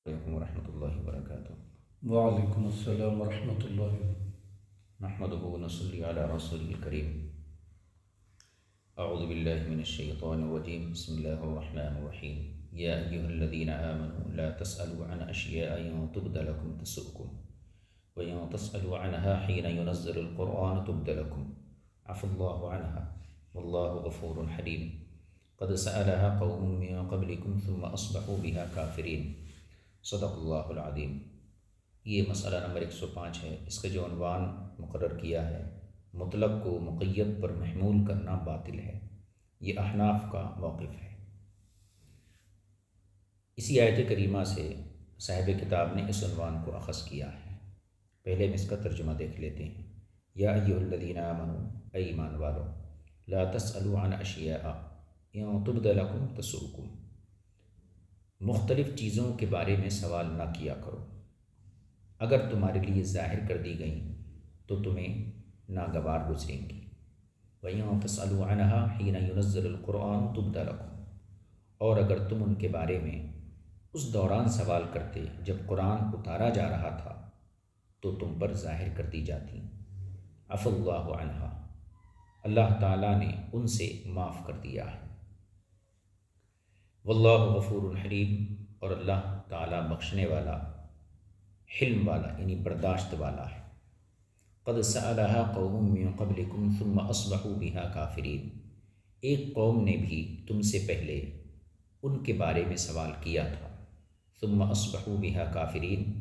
علیکم ورحمۃ اللہ وبرکاتہ۔ وعلیکم السلام ورحمۃ اللہ۔ نحمده ونصلي على رسوله الكريم۔ اعوذ باللہ من الشیطان الرجیم، بسم اللہ الرحمن الرحیم۔ یا ایہا الذین آمنوا لا تسألوا عن اشیاء ان تبد لکم تسؤکم وان تسألوا عنها حین ينزل القرآن تبد لکم عفى اللہ عنها واللہ غفور حلیم۔ قد سألها قوم من قبلکم ثم اصبحوا بها کافرین۔ صدق اللہ العظیم۔ یہ مسئلہ نمبر 105 ہے۔ اس کا جو عنوان مقرر کیا ہے، مطلق کو مقید پر محمول کرنا باطل ہے، یہ احناف کا موقف ہے۔ اسی آیت کریمہ سے صاحب کتاب نے اس عنوان کو اخذ کیا ہے۔ پہلے ہم اس کا ترجمہ دیکھ لیتے ہیں۔ یا ایھا الذین آمنوا، اے ایمان والو، لا تسألوا عن اشیاء ان تبد لکم تسؤکم، مختلف چیزوں کے بارے میں سوال نہ کیا کرو، اگر تمہارے لیے ظاہر کر دی گئیں تو تمہیں ناگوار گزریں گی۔ وَإِن تَسْأَلُوا عَنْهَا حِينَ يُنَزَّلُ الْقُرْآنُ تُبْدَ لَكُمْ، اور اگر تم ان کے بارے میں اس دوران سوال کرتے جب قرآن اتارا جا رہا تھا تو تم پر ظاہر کر دی جاتی۔ عفى اللہ عنہا، اللہ تعالیٰ نے ان سے معاف کر دیا ہے۔ واللہ غفور حلیم، اور اللہ تعالیٰ بخشنے والا، حلم والا یعنی برداشت والا ہے۔ قد سألها قوم من قبلکم ثم اصبحوا بها کافرین، ایک قوم نے بھی تم سے پہلے ان کے بارے میں سوال کیا تھا، ثم اصبحوا بها کافرین،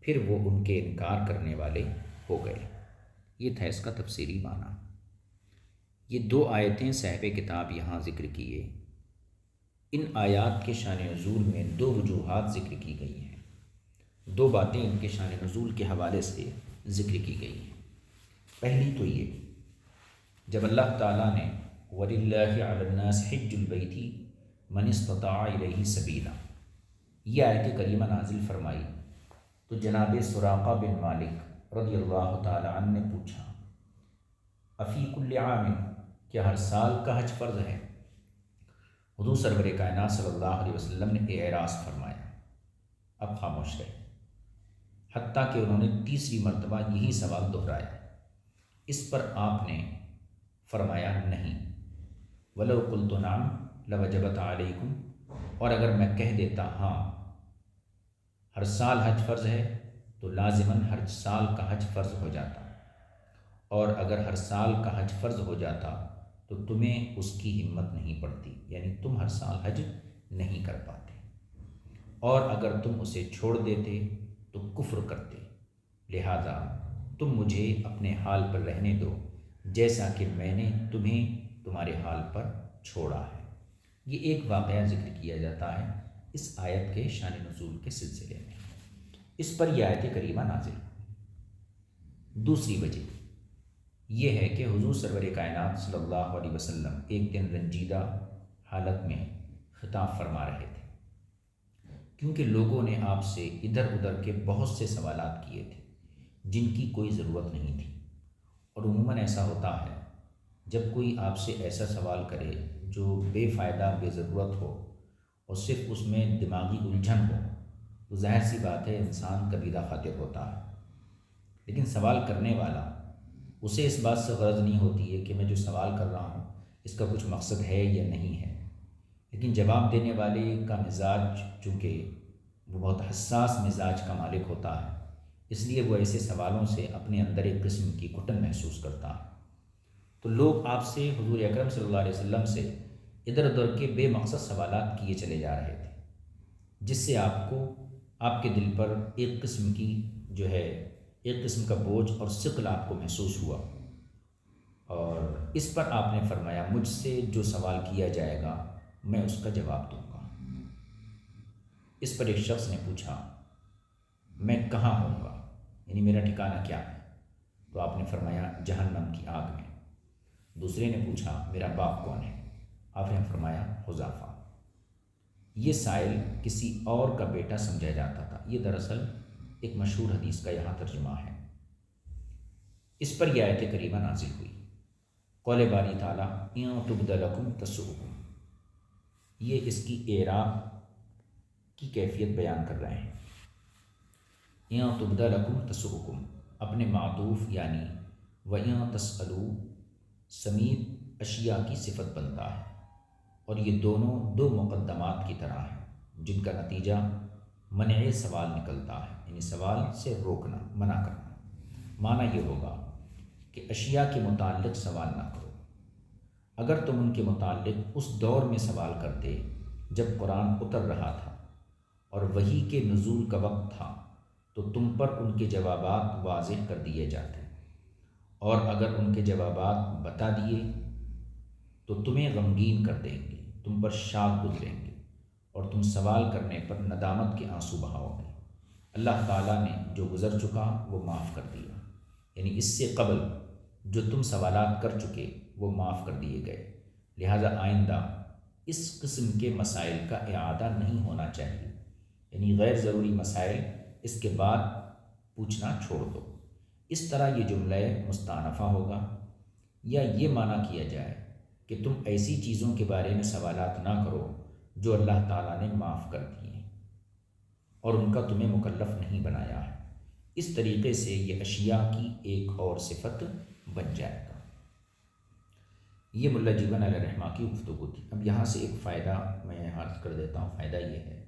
پھر وہ ان کے انکار کرنے والے ہو گئے۔ یہ تھا اس کا تفسیری معنی۔ یہ دو آیتیں صاحب کتاب یہاں ذکر کیے۔ ان آیات کے شان نزول میں دو وجوہات ذکر کی گئی ہیں، دو باتیں ان کے شان نزول کے حوالے سے ذکر کی گئی ہیں۔ پہلی تو یہ، جب اللہ تعالیٰ نے وَلِلَّهِ عَلَى النَّاسِ حِجُّ الْبَيْتِ مَنِ اسْتَطَاعَ إِلَيْهِ سَبِيلًا، یہ آیت کریمہ نازل فرمائی تو جناب سراقہ بن مالک رضی اللہ تعالیٰ عنہ نے پوچھا، افی کل عام، کیا ہر سال کا حج فرض ہے؟ حضور سرور کائنات صلی اللہ علیہ وسلم نے اعراض فرمایا، اب خاموش رہے، حتیٰ کہ انہوں نے تیسری مرتبہ یہی سوال دہرایا۔ اس پر آپ نے فرمایا نہیں، وَلَوْ قُلْتُ نَعَمْ لَوَجَبَتْ عَلَيْكُمْ، اور اگر میں کہہ دیتا ہاں ہر سال حج فرض ہے تو لازماً ہر سال کا حج فرض ہو جاتا، اور اگر ہر سال کا حج فرض ہو جاتا تو تمہیں اس کی ہمت نہیں پڑتی، یعنی تم ہر سال حج نہیں کر پاتے، اور اگر تم اسے چھوڑ دیتے تو کفر کرتے، لہذا تم مجھے اپنے حال پر رہنے دو جیسا کہ میں نے تمہیں تمہارے حال پر چھوڑا ہے۔ یہ ایک واقعہ ذکر کیا جاتا ہے اس آیت کے شان نزول کے سلسلے میں، اس پر یہ آیت کریمہ نازل ہوئی۔ دوسری وجہ یہ ہے کہ حضور سرور کائنات صلی اللہ علیہ وسلم ایک دن رنجیدہ حالت میں خطاب فرما رہے تھے، کیونکہ لوگوں نے آپ سے ادھر ادھر کے بہت سے سوالات کیے تھے جن کی کوئی ضرورت نہیں تھی، اور عموماً ایسا ہوتا ہے جب کوئی آپ سے ایسا سوال کرے جو بے فائدہ بے ضرورت ہو اور صرف اس میں دماغی الجھن ہو تو ظاہر سی بات ہے انسان کبیرہ خاطر ہوتا ہے، لیکن سوال کرنے والا اسے اس بات سے غرض نہیں ہوتی ہے کہ میں جو سوال کر رہا ہوں اس کا کچھ مقصد ہے یا نہیں ہے، لیکن جواب دینے والے کا مزاج چونکہ وہ بہت حساس مزاج کا مالک ہوتا ہے، اس لیے وہ ایسے سوالوں سے اپنے اندر ایک قسم کی گھٹن محسوس کرتا ہے۔ تو لوگ آپ سے، حضور اکرم صلی اللہ علیہ وسلم سے ادھر ادھر کے بے مقصد سوالات کیے چلے جا رہے تھے، جس سے آپ کو آپ کے دل پر ایک قسم کی ایک قسم کا بوجھ اور ثقل آپ کو محسوس ہوا، اور اس پر آپ نے فرمایا مجھ سے جو سوال کیا جائے گا میں اس کا جواب دوں گا۔ اس پر ایک شخص نے پوچھا میں کہاں ہوں گا، یعنی میرا ٹھکانہ کیا ہے؟ تو آپ نے فرمایا جہنم کی آگ میں۔ دوسرے نے پوچھا میرا باپ کون ہے؟ آپ نے فرمایا حذیفہ۔ یہ سائل کسی اور کا بیٹا سمجھا جاتا تھا، یہ دراصل ایک مشہور حدیث کا یہاں ترجمہ ہے۔ اس پر یہ آیت کریمہ نازل ہوئی، قول باری تعالیٰ ان تبد لکم تسؤکم، یہ اس کی اعراب کی کیفیت بیان کر رہے ہیں۔ یَا تُبْدَ لَكُمْ تَسُؤْكُمْ اپنے معطوف یعنی وَيَا تَسْأَلُوا سمیت اشیاء کی صفت بنتا ہے، اور یہ دونوں دو مقدمات کی طرح ہیں جن کا نتیجہ منع سوال نکلتا ہے، یعنی سوال سے روکنا، منع کرنا۔ معنی یہ ہوگا کہ اشیاء کے متعلق سوال نہ کرو۔ اگر تم ان کے متعلق اس دور میں سوال کرتے جب قرآن اتر رہا تھا اور وحی کے نزول کا وقت تھا تو تم پر ان کے جوابات واضح کر دیے جاتے، اور اگر ان کے جوابات بتا دیے تو تمہیں غمگین کر دیں گے، تم پر شاک گزریں گے اور تم سوال کرنے پر ندامت کے آنسو بہاؤ گے۔ اللہ تعالیٰ نے جو گزر چکا وہ معاف کر دیا، یعنی اس سے قبل جو تم سوالات کر چکے وہ معاف کر دیے گئے، لہٰذا آئندہ اس قسم کے مسائل کا اعادہ نہیں ہونا چاہیے، یعنی غیر ضروری مسائل اس کے بعد پوچھنا چھوڑ دو۔ اس طرح یہ جملہ مستأنفہ ہوگا، یا یہ معنی کیا جائے کہ تم ایسی چیزوں کے بارے میں سوالات نہ کرو جو اللہ تعالیٰ نے معاف کر دی ہیں اور ان کا تمہیں مکلف نہیں بنایا ہے۔ اس طریقے سے یہ اشیاء کی ایک اور صفت بن جائے گا۔ یہ ملا جیون علیہ رحمہ کی گفتگو تھی۔ اب یہاں سے ایک فائدہ میں عرض کر دیتا ہوں۔ فائدہ یہ ہے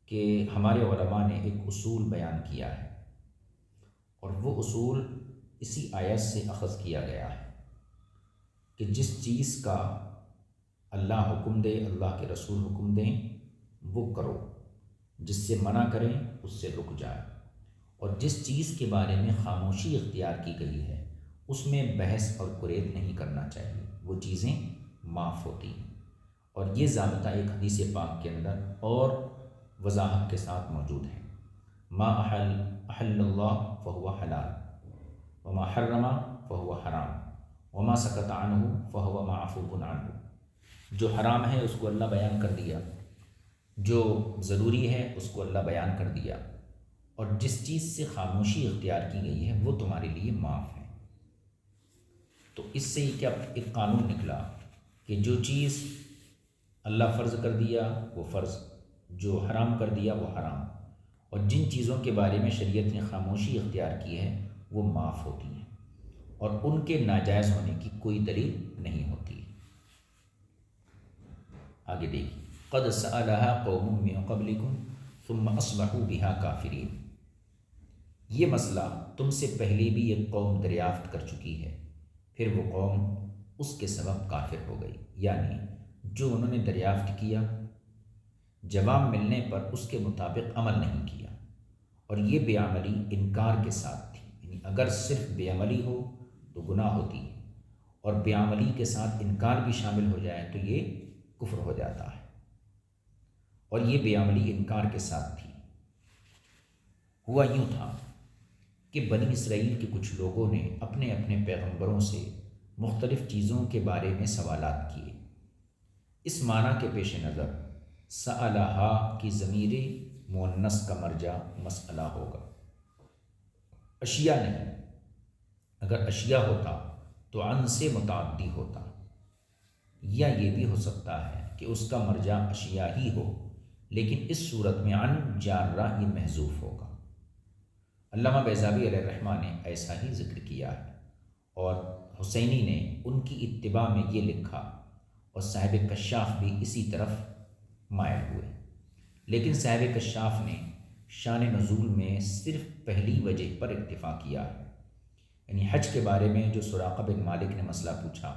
کہ ہمارے علماء نے ایک اصول بیان کیا ہے، اور وہ اصول اسی آیت سے اخذ کیا گیا ہے کہ جس چیز کا اللہ حکم دے، اللہ کے رسول حکم دیں وہ کرو، جس سے منع کریں اس سے رک جائے، اور جس چیز کے بارے میں خاموشی اختیار کی گئی ہے اس میں بحث اور کرید نہیں کرنا چاہیے، وہ چیزیں معاف ہوتی ہیں۔ اور یہ ضابطہ ایک حدیث پاک کے اندر اور وضاحت کے ساتھ موجود ہے۔ ما احل اللہ فہو حلال وما حرم فہو حرام وما سکت عنہ فہو معفو عنہ۔ جو حرام ہے اس کو اللہ بیان کر دیا، جو ضروری ہے اس کو اللہ بیان کر دیا، اور جس چیز سے خاموشی اختیار کی گئی ہے وہ تمہارے لیے معاف ہے۔ تو اس سے کیا ایک قانون نکلا کہ جو چیز اللہ فرض کر دیا وہ فرض، جو حرام کر دیا وہ حرام، اور جن چیزوں کے بارے میں شریعت نے خاموشی اختیار کی ہے وہ معاف ہوتی ہیں، اور ان کے ناجائز ہونے کی کوئی دلیل نہیں ہوتی۔ آگے دیکھیے، قد سألها قوم من قبلکم ثم اصبحوا بها کافرین۔ یہ مسئلہ تم سے پہلے بھی ایک قوم دریافت کر چکی ہے، پھر وہ قوم اس کے سبب کافر ہو گئی، یعنی جو انہوں نے دریافت کیا جواب ملنے پر اس کے مطابق عمل نہیں کیا، اور یہ بے عملی انکار کے ساتھ تھی، یعنی اگر صرف بے عملی ہو تو گناہ ہوتی ہے، اور بے عملی کے ساتھ انکار بھی شامل ہو جائے تو یہ کفر ہو جاتا ہے، اور یہ بے عملی انکار کے ساتھ تھی۔ ہوا یوں تھا کہ بنی اسرائیل کے کچھ لوگوں نے اپنے اپنے پیغمبروں سے مختلف چیزوں کے بارے میں سوالات کیے۔ اس معنی کے پیش نظر سألہا کی ضمیر مؤنث کا مرجع مسئلہ ہوگا، اشیاء نہیں۔ اگر اشیاء ہوتا تو عن سے متعدی ہوتا، یا یہ بھی ہو سکتا ہے کہ اس کا مرجع اشیاء ہی ہو، لیکن اس صورت میں عن جارہ یہ محذوف ہوگا۔ علامہ بیضاوی علیہ الرحمہ نے ایسا ہی ذکر کیا ہے، اور حسینی نے ان کی اتباع میں یہ لکھا، اور صاحب کشاف بھی اسی طرف مائل ہوئے، لیکن صاحب کشاف نے شان نزول میں صرف پہلی وجہ پر اکتفا کیا ہے، یعنی حج کے بارے میں جو سراقہ بن مالک نے مسئلہ پوچھا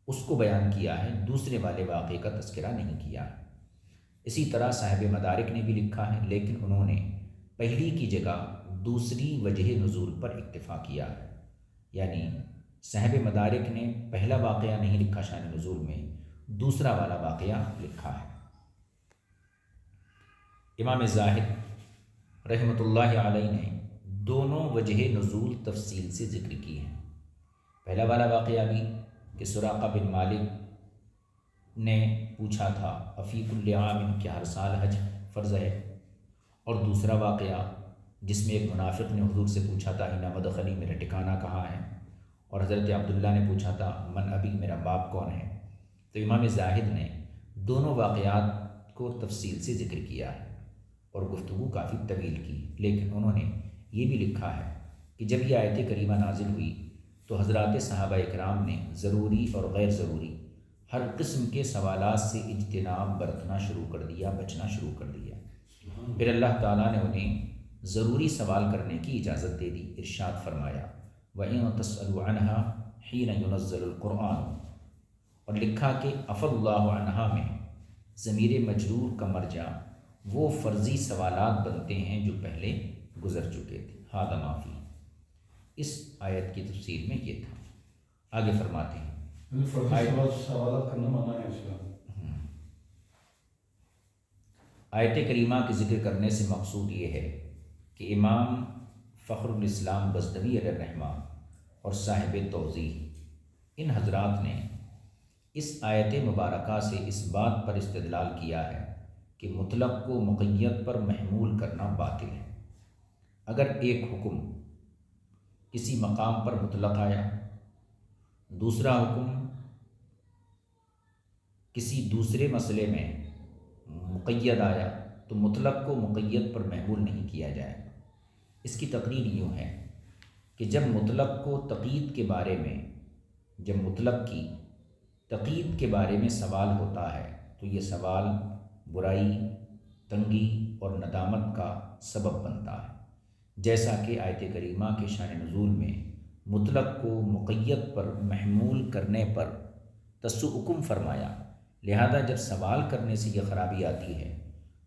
اس کو بیان کیا ہے، دوسرے والے واقعے کا تذکرہ نہیں کیا ہے۔ اسی طرح صاحب مدارک نے بھی لکھا ہے، لیکن انہوں نے پہلی کی جگہ دوسری وجہ نزول پر اکتفا کیا ہے، یعنی صاحب مدارک نے پہلا واقعہ نہیں لکھا شان نزول میں، دوسرا والا واقعہ لکھا ہے۔ امام زاہد رحمۃ اللہ علیہ نے دونوں وجہ نزول تفصیل سے ذکر کی ہیں۔ پہلا والا واقعہ بھی کہ سراقہ بن مالک نے پوچھا تھا افی کل عام کہ ہر سال حج فرض ہے، اور دوسرا واقعہ جس میں ایک منافق نے حضور سے پوچھا تھا اِن مدخلی میرا ٹھکانہ کہاں ہے، اور حضرت عبداللہ نے پوچھا تھا من ابی میرا باپ کون ہے۔ تو امام زاہد نے دونوں واقعات کو تفصیل سے ذکر کیا ہے، اور گفتگو کافی طویل کی، لیکن انہوں نے یہ بھی لکھا ہے کہ جب یہ آیت کریمہ نازل ہوئی تو حضرات صحابہ اکرام نے ضروری اور غیر ضروری ہر قسم کے سوالات سے اجتناب برتنا شروع کر دیا، بچنا شروع کر دیا۔ پھر اللہ تعالیٰ نے انہیں ضروری سوال کرنے کی اجازت دے دی۔ ارشاد فرمایا وَإِن تَسْأَلُوا عَنْهَا حِينَ يُنَزَّلُ الْقُرْآنُ، اور لکھا کہ عفا اللہ عنہا میں ضمیر مجرور کا مرجع وہ فرضی سوالات بنتے ہیں جو پہلے گزر چکے تھے۔ ھذا ما فی، اس آیت کی تفسیر میں یہ تھا۔ آگے فرماتے ہیں سوالات کرنا منع ہے اسلام۔ آیت کریمہ کے ذکر کرنے سے مقصود یہ ہے کہ امام فخر الاسلام بزدوی علیہ الرحمہ اور صاحب توضیح ان حضرات نے اس آیت مبارکہ سے اس بات پر استدلال کیا ہے کہ مطلق کو مقید پر محمول کرنا باطل ہے۔ اگر ایک حکم کسی مقام پر مطلق آیا، دوسرا حکم کسی دوسرے مسئلے میں مقید آیا، تو مطلق کو مقید پر محمول نہیں کیا جائے گا۔ اس کی تقریر یوں ہے کہ جب مطلق کو تقید کے بارے میں، جب مطلق کی تقید کے بارے میں سوال ہوتا ہے تو یہ سوال برائی، تنگی اور ندامت کا سبب بنتا ہے، جیسا کہ آیت کریمہ کے شان نزول میں مطلق کو مقید پر محمول کرنے پر تسوءکم فرمایا۔ لہذا جب سوال کرنے سے یہ خرابی آتی ہے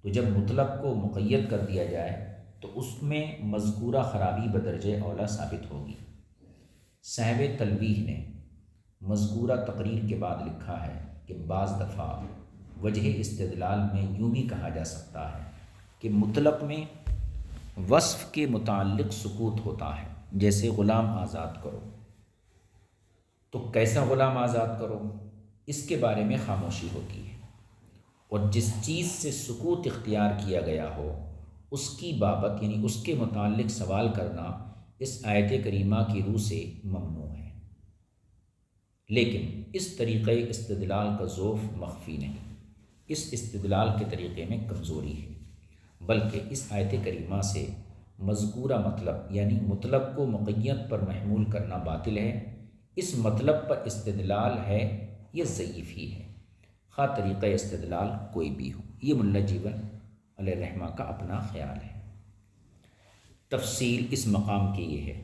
تو جب مطلق کو مقید کر دیا جائے تو اس میں مذکورہ خرابی بدرجہ اولا ثابت ہوگی۔ صاحب تلویح نے مذکورہ تقریر کے بعد لکھا ہے کہ بعض دفعہ وجہ استدلال میں یوں بھی کہا جا سکتا ہے کہ مطلق میں وصف کے متعلق سکوت ہوتا ہے، جیسے غلام آزاد کرو، تو کیسا غلام آزاد کرو اس کے بارے میں خاموشی ہوتی ہے، اور جس چیز سے سکوت اختیار کیا گیا ہو اس کی بابت یعنی اس کے متعلق سوال کرنا اس آیت کریمہ کی روح سے ممنوع ہے۔ لیکن اس طریقے استدلال کا ذوف مخفی نہیں، اس استدلال کے طریقے میں کمزوری ہے، بلکہ اس آیت کریمہ سے مذکورہ مطلب یعنی مطلب کو مقید پر محمول کرنا باطل ہے، اس مطلب پر استدلال ہے یہ ضعیف ہی ہے، خواہ طریقہ استدلال کوئی بھی ہو۔ یہ ملا جیون علیہ الرحمہ کا اپنا خیال ہے۔ تفصیل اس مقام کی یہ ہے،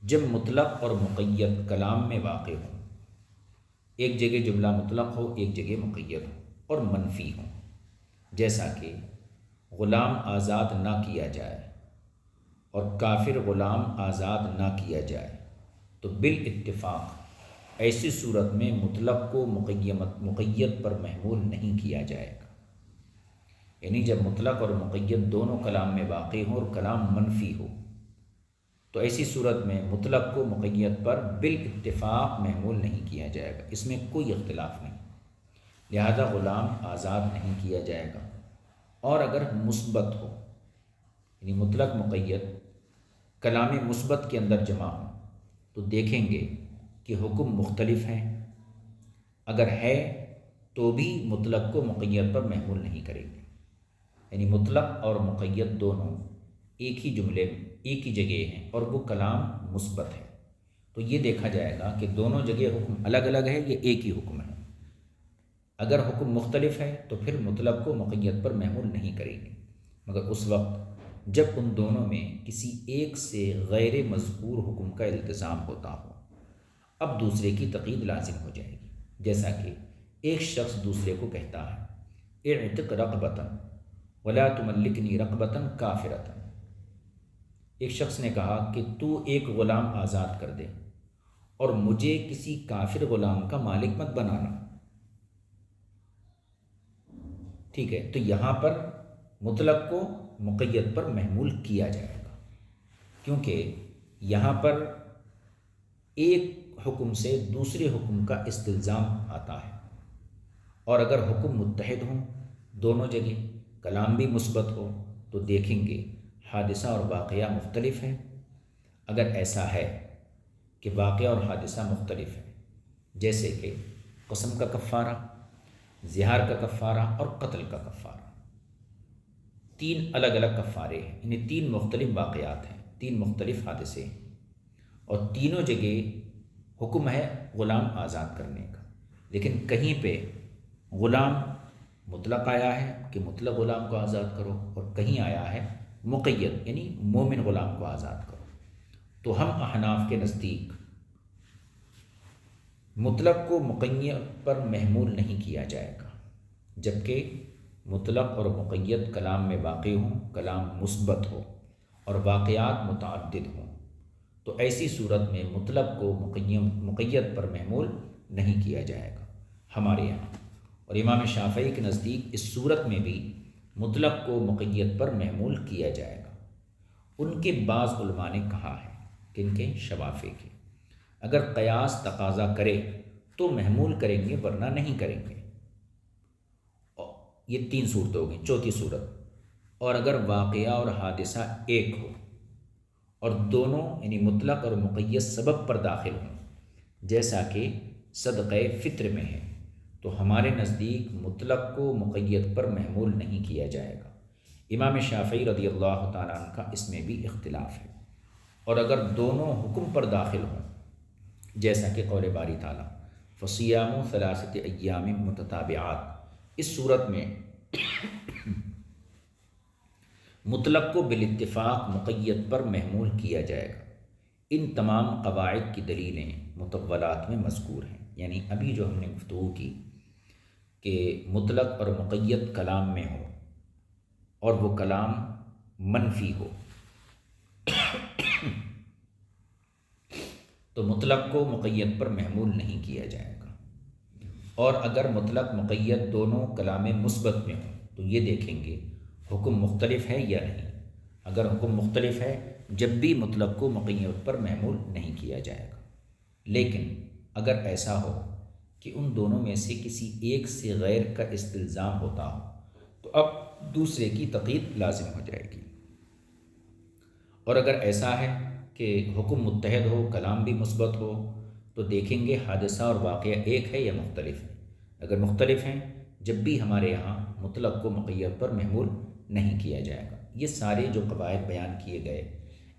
جب مطلق اور مقید کلام میں واقع ہوں، ایک جگہ جملہ مطلق ہو، ایک جگہ مقید ہو اور منفی ہو، جیسا کہ غلام آزاد نہ کیا جائے اور کافر غلام آزاد نہ کیا جائے، تو بالاتفاق ایسی صورت میں مطلق کو مقید پر محمول نہیں کیا جائے گا۔ یعنی جب مطلق اور مقید دونوں کلام میں واقع ہوں اور کلام منفی ہو تو ایسی صورت میں مطلق کو مقید پر بالاتفاق محمول نہیں کیا جائے گا، اس میں کوئی اختلاف نہیں، لہذا غلام آزاد نہیں کیا جائے گا۔ اور اگر مثبت ہو یعنی مطلق مقید کلام مثبت کے اندر جمع ہو تو دیکھیں گے کہ حکم مختلف ہیں، اگر ہے تو بھی مطلق کو مقید پر محمول نہیں کریں گے، یعنی مطلق اور مقید دونوں ایک ہی جملے میں ایک ہی جگہ ہیں اور وہ کلام مثبت ہے، تو یہ دیکھا جائے گا کہ دونوں جگہ حکم الگ الگ ہے یا ایک ہی حکم ہے۔ اگر حکم مختلف ہے تو پھر مطلق کو مقید پر محمول نہیں کریں گے، مگر اس وقت جب ان دونوں میں کسی ایک سے غیر مذکور حکم کا التزام ہوتا ہو، اب دوسرے کی تقید لازم ہو جائے گی، جیسا کہ ایک شخص دوسرے کو کہتا ہے اعتق رقبۃ ولا تملکنی رقبۃ کافرۃ، ایک شخص نے کہا کہ تو ایک غلام آزاد کر دے اور مجھے کسی کافر غلام کا مالک مت بنانا۔ ٹھیک ہے، تو یہاں پر مطلق کو مقید پر محمول کیا جائے گا، کیونکہ یہاں پر ایک حکم سے دوسرے حکم کا استلزام آتا ہے، اور اگر حکم متحد ہوں دونوں جگہ، کلام بھی مثبت ہو، تو دیکھیں گے حادثہ اور واقعہ مختلف ہے۔ اگر ایسا ہے کہ واقعہ اور حادثہ مختلف ہے، جیسے کہ قسم کا کفارہ، زہار کا کفارہ اور قتل کا کفارہ، 3 الگ الگ کفارے ہیں، یعنی 3 مختلف واقعات ہیں، 3 مختلف حادثے ہیں، اور تینوں جگہ حکم ہے غلام آزاد کرنے کا، لیکن کہیں پہ غلام مطلق آیا ہے کہ مطلق غلام کو آزاد کرو، اور کہیں آیا ہے مقید یعنی مومن غلام کو آزاد کرو۔ تو ہم احناف کے نزدیک مطلق کو مقید پر محمول نہیں کیا جائے گا، جبکہ مطلق اور مقید کلام میں واقع ہوں، کلام مثبت ہو اور واقعات متعدد ہوں، تو ایسی صورت میں مطلق کو مقید پر محمول نہیں کیا جائے گا ہمارے یہاں۔ اور امام شافعی کے نزدیک اس صورت میں بھی مطلق کو مقید پر محمول کیا جائے گا۔ ان کے بعض علماء نے کہا ہے کہ ان کے شوافی کے اگر قیاس تقاضا کرے تو محمول کریں گے، ورنہ نہیں کریں گے۔ یہ 3 صورتیں ہو گئیں۔ چوتھی صورت، اور اگر واقعہ اور حادثہ ایک ہو اور دونوں یعنی مطلق اور مقید سبب پر داخل ہوں، جیسا کہ صدقہ فطر میں ہے، تو ہمارے نزدیک مطلق کو مقید پر محمول نہیں کیا جائے گا۔ امام شافعی رضی اللہ تعالیٰ عنہ کا اس میں بھی اختلاف ہے۔ اور اگر دونوں حکم پر داخل ہوں، جیسا کہ قول باری تعالیٰ فصیام 3 ایام متتابعات، اس صورت میں مطلق کو بالاتفاق مقید پر محمول کیا جائے گا۔ ان تمام قواعد کی دلیلیں مطولات میں مذکور ہیں، یعنی ابھی جو ہم نے گفتگو کی کہ مطلق اور مقید کلام میں ہو اور وہ کلام منفی ہو تو مطلق کو مقید پر محمول نہیں کیا جائے گا، اور اگر مطلق مقید دونوں کلام مثبت میں ہوں تو یہ دیکھیں گے حکم مختلف ہے یا نہیں۔ اگر حکم مختلف ہے جب بھی مطلق کو مقید پر محمول نہیں کیا جائے گا، لیکن اگر ایسا ہو کہ ان دونوں میں سے کسی ایک سے غیر کا استلزام ہوتا ہو تو اب دوسرے کی تقیید لازم ہو جائے گی۔ اور اگر ایسا ہے کہ حکم متحد ہو، کلام بھی مثبت ہو، تو دیکھیں گے حادثہ اور واقعہ ایک ہے یا مختلف ہے۔ اگر مختلف ہیں جب بھی ہمارے یہاں مطلق کو مقید پر محمول نہیں کیا جائے گا۔ یہ سارے جو قواعد بیان کیے گئے،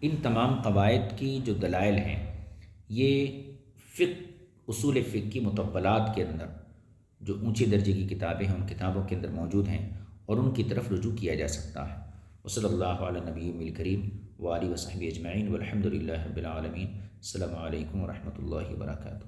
ان تمام قواعد کی جو دلائل ہیں یہ اصول فقہ کی مطولات کے اندر جو اونچے درجے کی کتابیں ہیں ان کتابوں کے اندر موجود ہیں، اور ان کی طرف رجوع کیا جا سکتا ہے۔ وصلی اللہ علی نبی الکریم وآلہ وصحبہ اجمعین والحمد للہ رب العالمین۔ السلام علیکم ورحمۃ اللہ وبرکاتہ۔